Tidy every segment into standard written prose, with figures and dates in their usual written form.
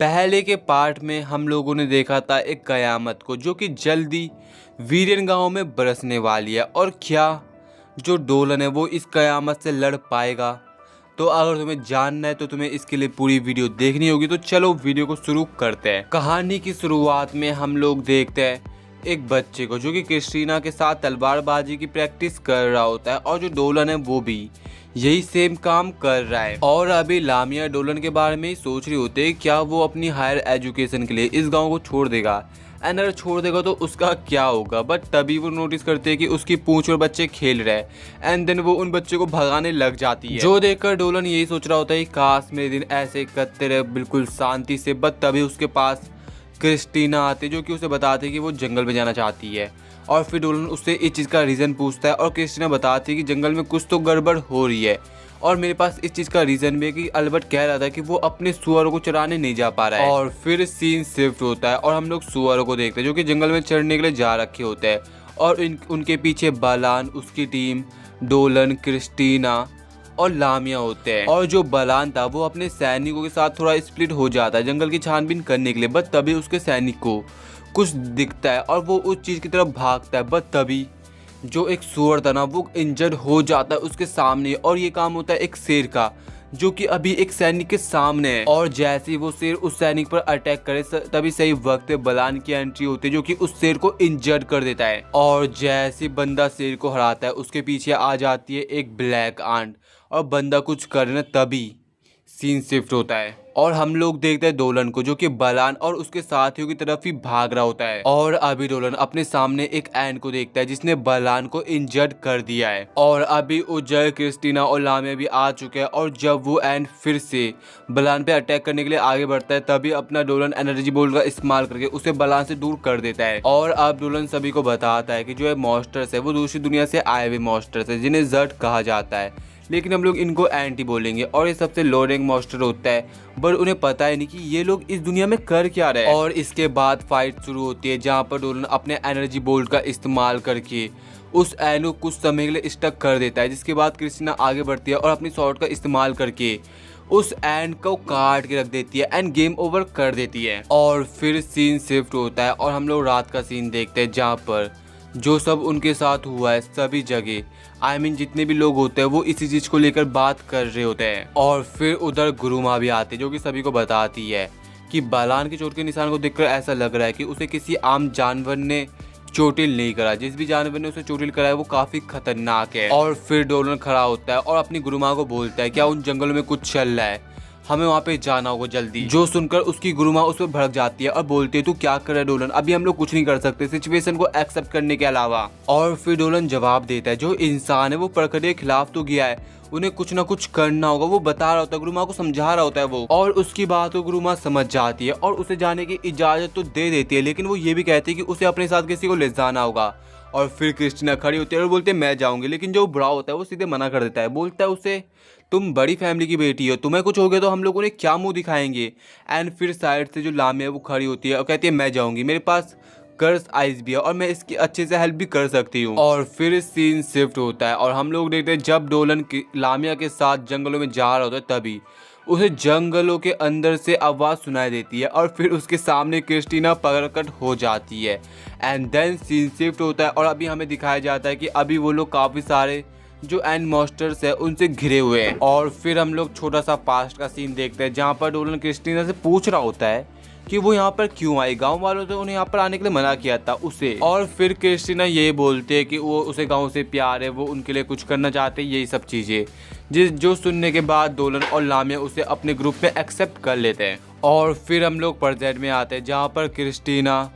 पहले के पार्ट में हम लोगों ने देखा था एक कयामत को जो कि जल्दी वीरेन गांव में बरसने वाली है। और क्या जो डोलन है वो इस कयामत से लड़ पाएगा? तो अगर तुम्हें जानना है तो तुम्हें इसके लिए पूरी वीडियो देखनी होगी। तो चलो वीडियो को शुरू करते हैं। कहानी की शुरुआत में हम लोग देखते हैं एक बच्चे को जो कि क्रिस्टीना के साथ तलवारबाजी की प्रैक्टिस कर रहा होता है, और जो डोलन है वो भी यही सेम काम कर रहा है। और अभी लामिया डोलन के बारे में ही सोच रही होती है क्या वो अपनी हायर एजुकेशन के लिए इस गांव को छोड़ देगा, एंड अगर छोड़ देगा तो उसका क्या होगा। बट तभी वो नोटिस करते हैं कि उसकी पूंछ और बच्चे खेल रहे हैं, एंड देन वो उन बच्चों को भगाने लग जाती है। जो देखकर डोलन यही सोच रहा होता है कि काश मेरे दिन ऐसे कटते रहे बिल्कुल शांति से। बट तभी उसके पास क्रिस्टीना आती जो कि उसे बताती है कि वो जंगल में जाना चाहती है। और फिर डोलन उससे इस चीज़ का रीज़न पूछता है, और क्रिस्टीना बताती है कि जंगल में कुछ तो गड़बड़ हो रही है, और मेरे पास इस चीज़ का रीज़न भी है कि अल्बर्ट कह रहा था कि वो अपने सुअरों को चराने नहीं जा पा रहा है। और फिर सीन शिफ्ट होता है और हम लोग सुअरों को देखते हैं जो कि जंगल में चढ़ने के लिए जा रखे होते हैं। और उनके पीछे बालान, उसकी टीम, डोलन, क्रिस्टीना और लामिया होते हैं। और जो बलान था वो अपने सैनिकों के साथ थोड़ा स्प्लिट हो जाता है जंगल की छानबीन करने के लिए। बट तभी उसके सैनिक को कुछ दिखता है और वो उस चीज़ की तरफ भागता है। बट तभी जो एक सुअर था ना वो इंजर्ड हो जाता है उसके सामने, और ये काम होता है एक शेर का जो कि अभी एक सैनिक के सामने है। और जैसे ही वो शेर उस सैनिक पर अटैक करे तभी सही वक्त पे बलान की एंट्री होती है जो कि उस शेर को इंजर्ड कर देता है। और जैसे बंदा शेर को हराता है उसके पीछे आ जाती है एक ब्लैक आंट, और बंदा कुछ करना तभी सीन शिफ्ट होता है और हम लोग देखते हैं डोलन को जो कि बलान और उसके साथियों की तरफ ही भाग रहा होता है। और अभी डोलन अपने सामने एक एंट को देखता है जिसने बलान को इंजर्ड कर दिया है। और अभी उजय, क्रिस्टीना और लामिया भी आ चुके हैं, और जब वो एंट फिर से बलान पे अटैक करने के लिए आगे बढ़ता है तभी अपना डोलन एनर्जी बोल्ट का इस्तेमाल करके उसे बलान से दूर कर देता है। और अब डोलन सभी को बताता है कि जो मॉन्स्टर्स है वो दूसरी दुनिया से आए हुए मॉन्स्टर्स है जिन्हें जर्ट कहा जाता है, लेकिन हम लोग इनको एंटी बोलेंगे। और ये सबसे लो रैंक मॉन्स्टर होता है, बट उन्हें पता है नहीं कि ये लोग इस दुनिया में कर क्या रहे हैं। और इसके बाद फाइट शुरू होती है जहाँ पर डोलन अपने एनर्जी बोल्ट का इस्तेमाल करके उस एन को कुछ समय के लिए स्टक कर देता है, जिसके बाद क्रिस्टीना आगे बढ़ती है और अपनी शॉट का इस्तेमाल करके उस एंड को काट के रख देती है एंड गेम ओवर कर देती है। और फिर सीन शिफ्ट होता है और हम लोग रात का सीन देखते हैं जहाँ पर जो सब उनके साथ हुआ है सभी जगह जितने भी लोग होते हैं वो इसी चीज़ को लेकर बात कर रहे होते हैं। और फिर उधर गुरुमा भी आती है जो कि सभी को बताती है कि बालान के चोट के निशान को देखकर ऐसा लग रहा है कि उसे किसी आम जानवर ने चोटिल नहीं करा, जिस भी जानवर ने उसे चोटिल करा है वो काफ़ी खतरनाक है। और फिर डोलन खड़ा होता है और अपनी गुरुमा को बोलता है क्या उन जंगलों में कुछ चल रहा है, हमें वहाँ पे जाना होगा जल्दी। जो सुनकर उसकी गुरुमा उस पर भड़क जाती है और बोलती है तू क्या कर रहा है डोलन, अभी हम लोग कुछ नहीं कर सकते सिचुएशन को एक्सेप्ट करने के अलावा। और फिर डोलन जवाब देता है जो इंसान है वो प्रकृति के खिलाफ तो गया है, उन्हें कुछ ना कुछ करना होगा। वो बता रहा होता है, गुरुमा को समझा रहा होता है वो, और उसकी बात को गुरुमा समझ जाती है और उसे जाने की इजाजत तो दे देती है, लेकिन वो ये भी कहती है कि उसे अपने साथ किसी को ले जाना होगा। और फिर क्रिस्टीना खड़ी होती है और बोलते हैं मैं जाऊंगी, लेकिन जो बुरा होता है वो सीधे मना कर देता है। बोलता है उसे तुम बड़ी फैमिली की बेटी हो, तुम्हें कुछ हो गया तो हम लोगों ने क्या मुंह दिखाएंगे। एंड फिर साइड से जो लामिया है वो खड़ी होती है और कहती है मैं जाऊंगी, मेरे पास कर्स आइस भी है और मैं इसकी अच्छे से हेल्प भी कर सकती हूँ। और फिर सीन शिफ्ट होता है और हम लोग देखते हैं जब डोलन लामिया के साथ जंगलों में जा रहा होता है तभी उसे जंगलों के अंदर से आवाज़ सुनाई देती है, और फिर उसके सामने क्रिस्टीना प्रकट हो जाती है। एंड देन सीन शिफ्ट होता है और अभी हमें दिखाया जाता है कि अभी वो लोग काफ़ी सारे जो एंड मॉन्स्टर्स है उनसे घिरे हुए हैं। और फिर हम लोग छोटा सा पास्ट का सीन देखते हैं जहाँ पर डोलन क्रिस्टीना से पूछ रहा होता है कि वो यहाँ पर क्यों आई, गांव वालों ने उन्हें यहाँ पर आने के लिए मना किया था उसे। और फिर क्रिस्टीना ये बोलते हैं कि वो उसे गांव से प्यार है, वो उनके लिए कुछ करना चाहते हैं, यही सब चीज़ें जो सुनने के बाद डोलन और लामिया उसे अपने ग्रुप में एक्सेप्ट कर लेते हैं। और फिर हम लोग प्रेजेंट में आते हैं जहाँ पर क्रिस्टीना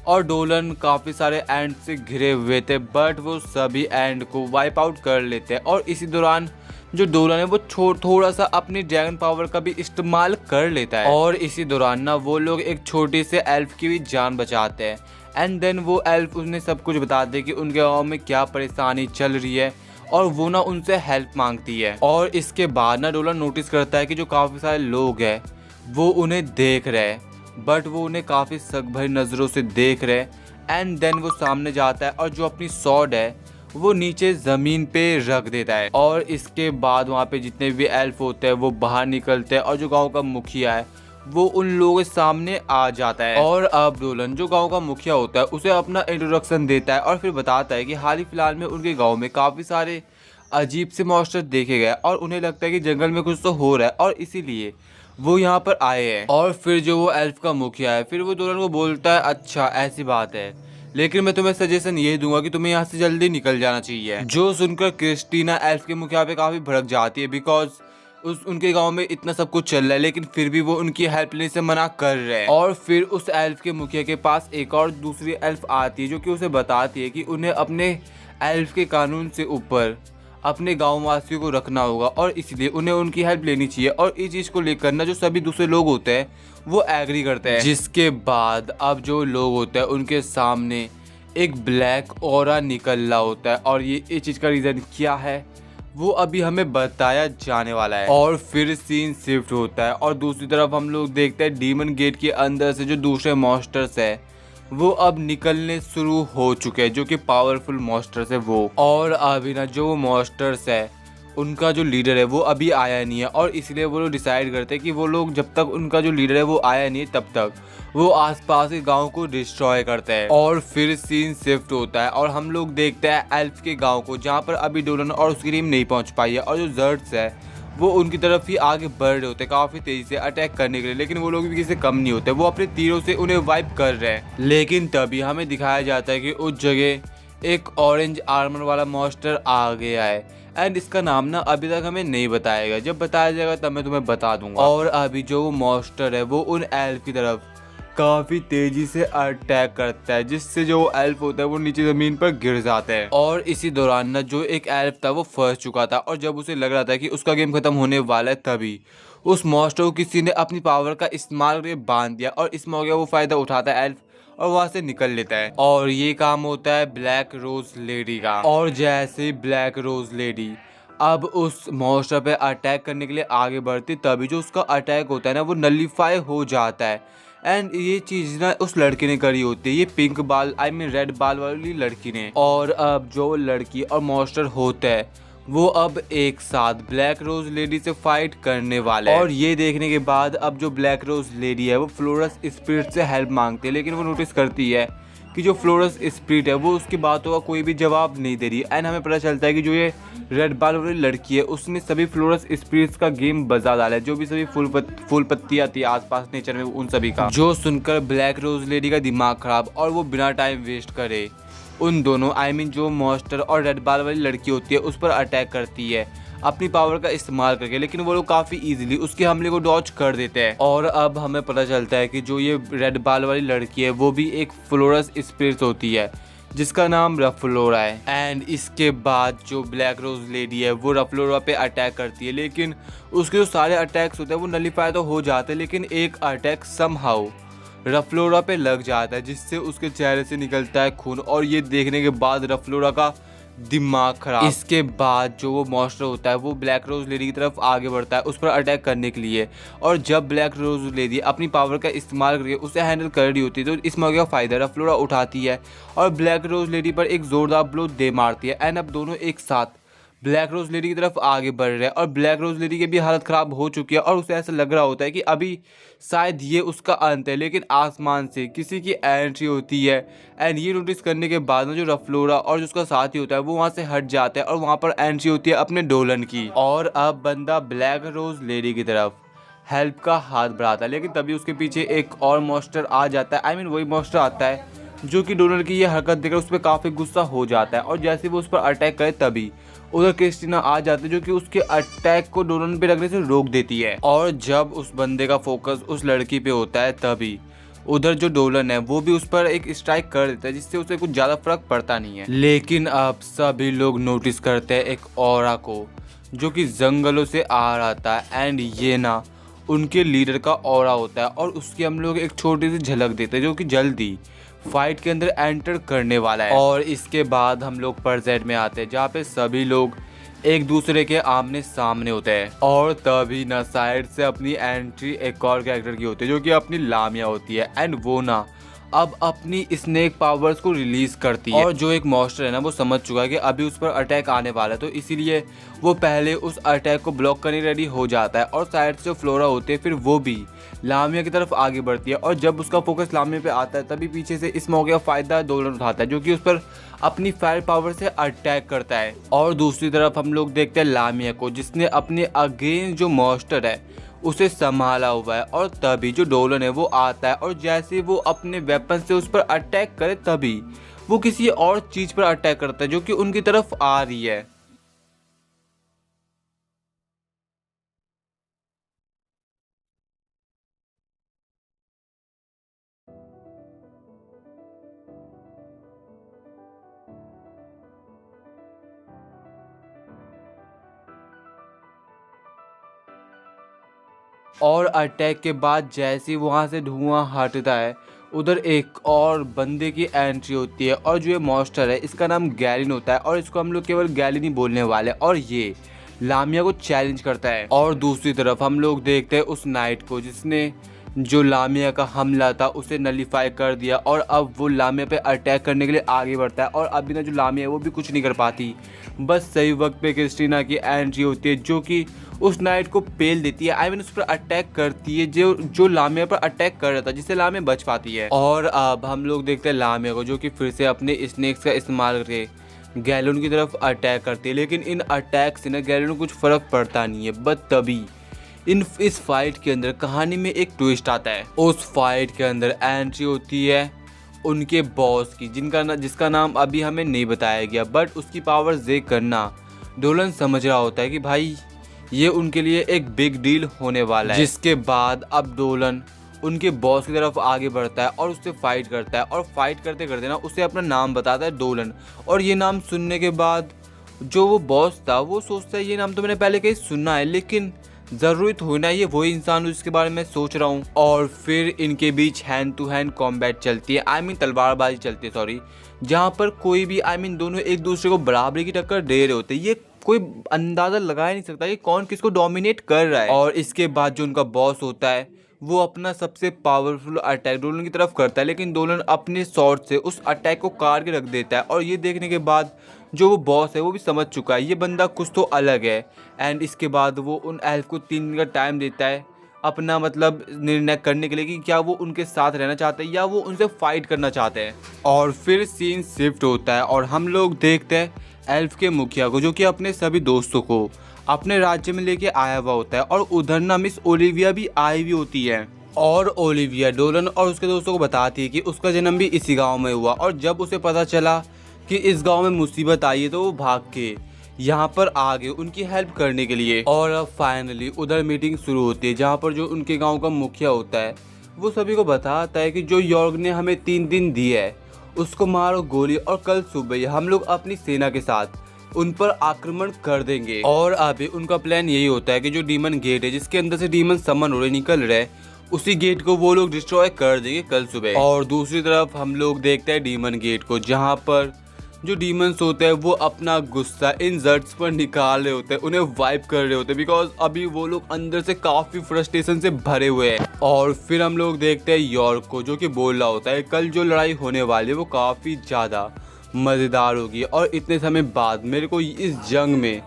और डोलन काफ़ी एंड एंड से घिरे हुए थे, बट वो सभी एंड को वाइप आउट कर लेते हैं। और इसी दौरान जो डोलन है वो थोड़ा सा अपनी ड्रैगन पावर का भी इस्तेमाल कर लेता है। और इसी दौरान ना वो लोग एक छोटे से एल्फ की भी जान बचाते हैं। एंड देन वो एल्फ उन्हें सब कुछ बताते हैं कि उनके गाँव में क्या परेशानी चल रही है, और वो ना उनसे हेल्प मांगती है। और इसके बाद ना डोलन नोटिस करता है कि जो काफ़ी सारे लोग हैं वो उन्हें देख रहे हैं, बट वो उन्हें काफ़ी शक भरी नज़रों से देख रहे हैं। एंड देन वो सामने जाता है और जो अपनी सॉर्ड है वो नीचे ज़मीन पे रख देता है। और इसके बाद वहाँ पे जितने भी एल्फ होते हैं वो बाहर निकलते हैं, और जो गांव का मुखिया है वो उन लोगों के सामने आ जाता है और अब डोलन जो गांव का मुखिया होता है उसे अपना इंट्रोडक्शन देता है और फिर बताता है कि हाल ही फिलहाल में उनके गांव में काफ़ी सारे अजीब से मॉन्स्टर देखे गए और उन्हें लगता है कि जंगल में कुछ तो हो रहा है और इसीलिए वो यहाँ पर आए हैं। और फिर जो वो एल्फ का मुखिया है फिर वो डोलन को बोलता है अच्छा ऐसी बात है, लेकिन मैं तुम्हें सजेशन ये दूंगा कि तुम्हें यहाँ से जल्दी निकल जाना चाहिए। जो सुनकर क्रिस्टीना एल्फ के मुखिया पे काफ़ी भड़क जाती है बिकॉज उनके गांव में इतना सब कुछ चल रहा है लेकिन फिर भी वो उनकी हेल्प लेने से मना कर रहे हैं। और फिर उस एल्फ के मुखिया के पास एक और दूसरी एल्फ आती है जो कि उसे बताती है कि उन्हें अपने एल्फ के कानून से ऊपर अपने गाँव वासियों को रखना होगा और इसलिए उन्हें उनकी हेल्प लेनी चाहिए। और इस चीज़ को लेकर ना जो सभी दूसरे लोग होते हैं वो एग्री करते हैं। जिसके बाद अब जो लोग होते हैं उनके सामने एक ब्लैक ऑरा निकल रहा होता है और ये इस चीज़ का रीज़न क्या है वो अभी हमें बताया जाने वाला है। और फिर सीन शिफ्ट होता है और दूसरी तरफ हम लोग देखते हैं डीमन गेट के अंदर से जो दूसरे मॉन्स्टर्स है वो अब निकलने शुरू हो चुके हैं जो कि पावरफुल मॉन्स्टर्स है वो। और अभी ना जो मॉन्स्टर्स है उनका जो लीडर है वो अभी आया नहीं है और इसलिए वो लोग डिसाइड करते हैं कि वो लोग जब तक उनका जो लीडर है वो आया नहीं है तब तक वो आसपास के गांव को डिस्ट्रॉय करते हैं। और फिर सीन शिफ्ट होता है और हम लोग देखते हैं एल्फ के गांव को जहां पर अभी डोलन और उसकी टीम नहीं पहुंच पाई है और जो जर्ड्स है वो उनकी तरफ ही आगे बढ़ रहे होते हैं काफ़ी तेज़ी से अटैक करने के लिए, लेकिन वो लोग भी किसी से कम नहीं होते, वो अपने तीरों से उन्हें वाइप कर रहे हैं। लेकिन तभी हमें दिखाया जाता है कि उस जगह एक ऑरेंज आर्मर वाला मॉन्स्टर आ गया है एंड इसका नाम ना अभी तक हमें नहीं बताएगा, जब बताया जाएगा तब मैं तुम्हें बता दूंगा। और अभी जो वो मॉन्स्टर है वो उन एल्फ की तरफ काफ़ी तेजी से अटैक करता है जिससे जो एल्फ होता है वो नीचे ज़मीन पर गिर जाता है। और इसी दौरान ना जो एक एल्फ था वो फंस चुका था और जब उसे लग रहा था कि उसका गेम खत्म होने वाला है तभी उस मॉन्स्टर को किसी ने अपनी पावर का इस्तेमाल करके बांध दिया और इस मौके वो फ़ायदा उठाता है एल्फ और वहाँ से निकल लेता है। और ये काम होता है ब्लैक रोज लेडी का। और जैसे ब्लैक रोज लेडी अब उस मॉन्स्टर पे अटैक करने के लिए आगे बढ़ती तभी जो उसका अटैक होता है ना वो नलीफाई हो जाता है एंड ये चीज़ ना उस लड़के ने करी होती है, ये पिंक बाल रेड बाल वाली लड़की ने। और अब जो लड़की और मॉन्स्टर होता है वो अब एक साथ ब्लैक रोज लेडी से फाइट करने वाले हैं। और ये देखने के बाद अब जो ब्लैक रोज लेडी है वो फ्लोरस स्पिरिट से हेल्प मांगती है, लेकिन वो नोटिस करती है कि जो फ्लोरस स्पिरिट है वो उसकी बातों का कोई भी जवाब नहीं दे रही है एंड हमें पता चलता है कि जो ये रेड बाल वाली लड़की है उसने सभी फ्लोरस स्पिरिट्स का गेम बजा डाला है, जो भी सभी फूल पत्तियाँ थी आसपास नेचर में उन सभी का। जो सुनकर ब्लैक रोज लेडी का दिमाग खराब और वो बिना टाइम वेस्ट करे उन दोनों जो मॉन्स्टर और रेड बाल वाली लड़की होती है उस पर अटैक करती है अपनी पावर का इस्तेमाल करके, लेकिन वो लोग काफ़ी इजीली उसके हमले को डॉच कर देते हैं। और अब हमें पता चलता है कि जो ये रेड बाल वाली लड़की है वो भी एक फ्लोरस स्पिरिट होती है जिसका नाम रफलोरा है। एंड इसके बाद जो ब्लैक रोज लेडी है वो रफलोरा पे अटैक करती है, लेकिन उसके जो सारे अटैक्स होते हैं वो नलीफाई तो हो जाते हैं, लेकिन एक अटैक समहाउ रफलोरा पे लग जाता है जिससे उसके चेहरे से निकलता है खून और ये देखने के बाद रफलोरा का दिमाग खराब। इसके बाद जो वो मॉन्स्टर होता है वो ब्लैक रोज लेडी की तरफ आगे बढ़ता है उस पर अटैक करने के लिए। और जब ब्लैक रोज लेडी अपनी पावर का इस्तेमाल करके उसे हैंडल कर रही होती है तो इस मौके का फायदा रफलोरा उठाती है और ब्लैक रोज लेडी पर एक जोरदार ब्लो दे मारती है एंड अब दोनों एक साथ ब्लैक रोज लेडी की तरफ आगे बढ़ रहे हैं। और ब्लैक रोज लेडी की भी हालत ख़राब हो चुकी है और उसे ऐसा लग रहा होता है कि अभी शायद ये उसका अंत है, लेकिन आसमान से किसी की एंट्री होती है एंड ये नोटिस करने के बाद में जो रफलोरा और जो उसका साथी होता है वो वहाँ से हट जाता है और वहाँ पर एंट्री होती है अपने डोलन की। और अब बंदा ब्लैक रोज लेडी की तरफ हेल्प का हाथ बढ़ाता है, लेकिन तभी उसके पीछे एक और मॉन्स्टर आ जाता है। वही मॉन्स्टर आता है जो कि डोलन की ये हरकत देखकर उस पर काफ़ी गुस्सा हो जाता है और जैसे वो उस पर अटैक करे तभी उधर क्रिस्टीना आ जाती है जो कि उसके अटैक को डोलन पे रखने से रोक देती है। और जब उस बंदे का फोकस उस लड़की पे होता है तभी उधर जो डोलन है वो भी उस पर एक स्ट्राइक कर देता है जिससे उसे कुछ ज़्यादा फर्क पड़ता नहीं है। लेकिन अब सभी लोग नोटिस करते हैं एक ऑरा को जो कि जंगलों से आ रहा था एंड ये ना उनके लीडर का ऑरा होता है और उसकी हम लोग एक छोटी सी झलक देते हैं जो कि जल्दी फाइट के अंदर एंटर करने वाला है। और इसके बाद हम लोग प्रेजेंट में आते हैं जहाँ पे सभी लोग एक दूसरे के आमने सामने होते हैं। और तभी ना साइड से अपनी एंट्री एक और कैरेक्टर की होती है जो कि अपनी लामिया होती है एंड वो ना अब अपनी स्नेक पावर्स को रिलीज करती है और जो एक मॉन्स्टर है ना वो समझ चुका है कि अभी उस पर अटैक आने वाला है, तो इसीलिए वो पहले उस अटैक को ब्लॉक करने रेडी हो जाता है और साइड से जो फ्लोरा होती है फिर वो भी लामिया की तरफ आगे बढ़ती है और जब उसका फोकस लामिया पे आता है तभी पीछे से इस मौके का फायदा डोलन उठाता है जो कि उस पर अपनी फायर पावर से अटैक करता है। और दूसरी तरफ हम लोग देखते हैं लामिया को जिसने अपने अगेंस्ट जो मॉन्स्टर है उसे संभाला हुआ है और तभी जो डोलन है वो आता है और जैसे वो अपने वेपन से उस पर अटैक करे तभी वो किसी और चीज पर अटैक करता है जो कि उनकी तरफ आ रही है। और अटैक के बाद जैसे ही वहाँ से धुआं हटता है उधर एक और बंदे की एंट्री होती है और जो ये मॉन्स्टर है इसका नाम गैलिन होता है और इसको हम लोग केवल गैलिन ही बोलने वाले हैं और ये लामिया को चैलेंज करता है। और दूसरी तरफ हम लोग देखते हैं उस नाइट को जिसने जो लामिया का हमला था उसे नलीफाई कर दिया और अब वो लामिया पे अटैक करने के लिए आगे बढ़ता है और अभी ना जो लामिया है वो भी कुछ नहीं कर पाती। बस सही वक्त पे क्रिस्टीना की एंट्री होती है जो कि उस नाइट को पेल देती है, उस पर अटैक करती है जो लामिया पर अटैक कर रहा था जिससे लामिया बच पाती है। और अब हम लोग देखते हैं लामिया को जो कि फिर से अपने स्नेक्स का इस्तेमाल करके गैलोन की तरफ अटैक करती है, लेकिन इन अटैक से ना गैलोन को कुछ फर्क पड़ता नहीं है। बट तभी इस फाइट के अंदर कहानी में एक ट्विस्ट आता है। उस फाइट के अंदर एंट्री होती है उनके बॉस की जिसका नाम अभी हमें नहीं बताया गया, बट उसकी पावर देख करना डोलन समझ रहा होता है कि भाई ये उनके लिए एक बिग डील होने वाला है। जिसके बाद अब डोलन उनके बॉस की तरफ आगे बढ़ता है और उससे फाइट करता है और फाइट करते करते ना उसे अपना नाम बताता है डोलन। और ये नाम सुनने के बाद जो वो बॉस था वो सोचता है ये नाम तो मैंने पहले कहीं सुना है, लेकिन ज़रूरी तो होना ये वही इंसान जिसके बारे में सोच रहा हूँ। और फिर इनके बीच हैंड टू हैंड कॉम्बैट चलती है, तलवारबाजी चलती है सॉरी, जहाँ पर कोई भी दोनों एक दूसरे को बराबरी की टक्कर दे रहे होते हैं। ये कोई अंदाज़ा लगा ही नहीं सकता कि कौन किसको डोमिनेट कर रहा है। और इसके बाद जो उनका बॉस होता है वो अपना सबसे पावरफुल अटैक डोलन की तरफ करता है, लेकिन डोलन अपने शॉट से उस अटैक को काट के रख देता है। और ये देखने के बाद जो वो बॉस है वो भी समझ चुका है ये बंदा कुछ तो अलग है। एंड इसके बाद वो उन एल्फ को 3 दिन का टाइम देता है अपना निर्णय करने के लिए कि क्या वो उनके साथ रहना चाहते हैं या वो उनसे फाइट करना चाहते हैं। और फिर सीन शिफ्ट होता है और हम लोग देखते हैं एल्फ के मुखिया को जो कि अपने सभी दोस्तों को अपने राज्य में लेके आया हुआ होता है। और उधर ना मिस ओलिविया भी आई हुई होती है और ओलिविया डोलन और उसके दोस्तों को बताती है कि उसका जन्म भी इसी गांव में हुआ। और जब उसे पता चला कि इस गांव में मुसीबत आई है तो वो भाग के यहाँ पर आ गए उनकी हेल्प करने के लिए। और अब फाइनली उधर मीटिंग शुरू होती है जहाँ पर जो उनके गांव का मुखिया होता है वो सभी को बताता है कि जो यॉर्ग ने हमें 3 दिन दिए है उसको मारो गोली और कल सुबह हम लोग अपनी सेना के साथ उन पर आक्रमण कर देंगे। और अभी उनका प्लान यही होता है कि जो डीमन गेट है जिसके अंदर से डीमन समन हो रहे निकल रहे उसी गेट को वो लोग डिस्ट्रॉय कर देंगे कल सुबह। और दूसरी तरफ हम लोग देखते हैं डीमन गेट को जहाँ पर जो डीमंस होते हैं वो अपना गुस्सा इन जर्ट्स पर निकाल रहे होते हैं, उन्हें वाइप कर रहे होते हैं बिकॉज अभी वो लोग अंदर से काफ़ी फ्रस्ट्रेशन से भरे हुए हैं। और फिर हम लोग देखते हैं यॉर्क को जो कि बोल रहा होता है कल जो लड़ाई होने वाली है वो काफ़ी ज़्यादा मज़ेदार होगी और इतने समय बाद मेरे को इस जंग में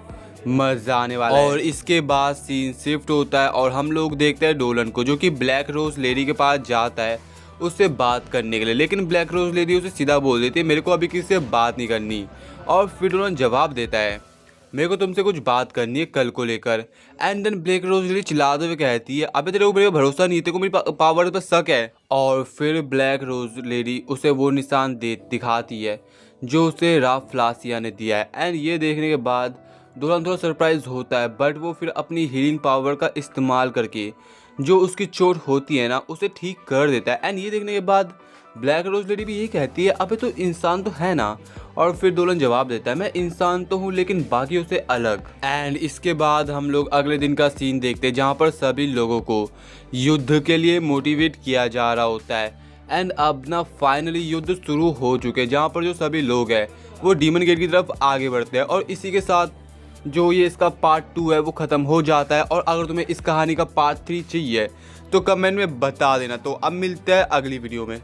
मज़ा आने वाला है। और इसके बाद सीन शिफ्ट होता है और हम लोग देखते हैं डोलन को जो कि ब्लैक रोज लेडी के पास जाता है उससे बात करने के लिए, लेकिन ब्लैक रोज लेडी उसे सीधा बोल देती है मेरे को अभी किसी से बात नहीं करनी। और फिर डोलन जवाब देता है मेरे को तुमसे कुछ बात करनी है कल को लेकर। And then black rose lady चिल्लाते हुए कहती है अबे तेरे को मेरे को भरोसा नहीं है, तेरे को मेरी पावर पर शक है। और फिर ब्लैक रोज लेडी उसे वो निशान दिखाती है जो उसे राफ फ्लासिया ने दिया है। एंड ये देखने के बाद डोलन थोड़ा सरप्राइज होता है बट वो फिर अपनी हीलिंग पावर का इस्तेमाल करके जो उसकी चोट होती है ना उसे ठीक कर देता है। एंड ये देखने के बाद ब्लैक रोज लेडी भी यही कहती है अबे तो इंसान तो है ना। और फिर डोलन जवाब देता है मैं इंसान तो हूँ लेकिन बाकियों से अलग। एंड इसके बाद हम लोग अगले दिन का सीन देखते हैं जहाँ पर सभी लोगों को युद्ध के लिए मोटिवेट किया जा रहा होता है। एंड अब ना फाइनली युद्ध शुरू हो चुके हैं जहाँ पर जो सभी लोग हैं वो डीमन गेट की तरफ आगे बढ़ते हैं। और इसी के साथ जो ये इसका पार्ट 2 है वो ख़त्म हो जाता है। और अगर तुम्हें इस कहानी का पार्ट 3 चाहिए तो कमेंट में बता देना। तो अब मिलते हैं अगली वीडियो में।